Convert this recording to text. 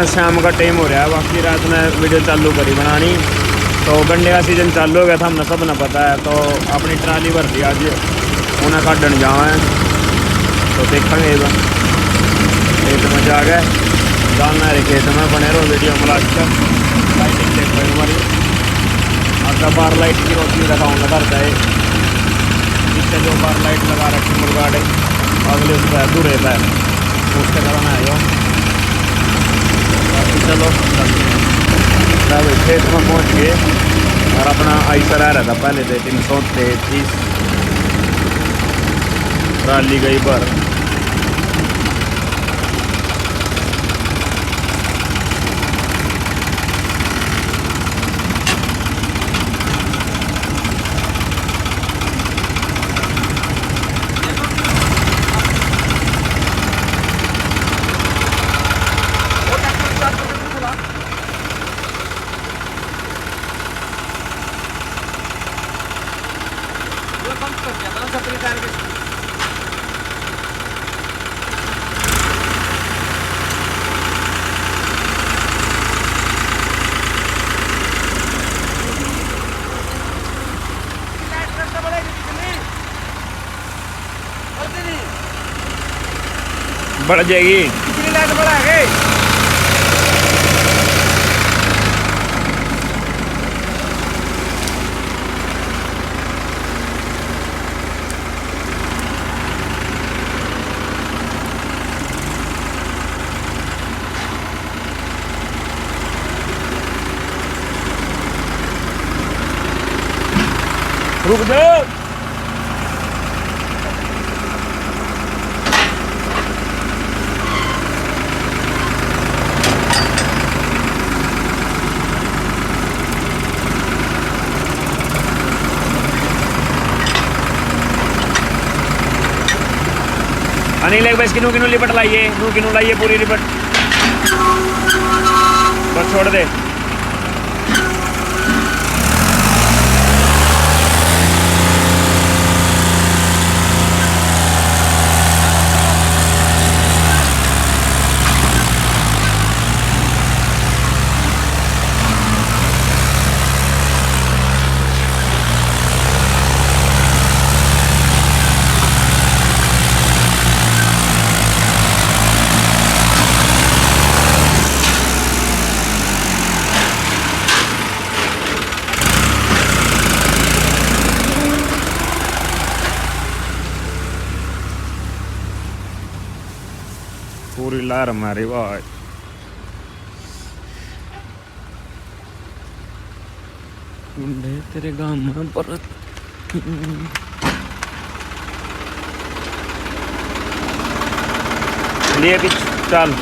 शाम का टाइम हो रहा है, बाकी रात में वीडियो चालू करी बनानी। तो गन्ने का सीजन चालू हो गया था, हमने सब न पता है। तो अपनी ट्राली भर दी आज, उन्हें काटन जावा है। तो देखेंगे खेत में जाके डालना है, खेत में बने रहो वीडियो में लास्ट तक। लाइटिंग देखो हमारी आगे बार लाइट की रोशनी दिखाऊंगा घर का। पीछे जो बार लाइट लगा रखी मुर्गाड़े अगले उस पर दूर रहता है, उसके करना है। चलो भाई खेत में पहुँच गए और अपना आइसर आ रहा था पहले से 333 ट्राली गई भर। बढ़ जाएगी कितनी लाइट बढ़ा गई। रुक जाओ। अनिल एक बस किनू लिपट लाइए, नू किनू लाइए पूरी लिपट, बस छोड़ दे। पूरी लहर मारी भाई। तेरे गाँव में परत लिए भी चल।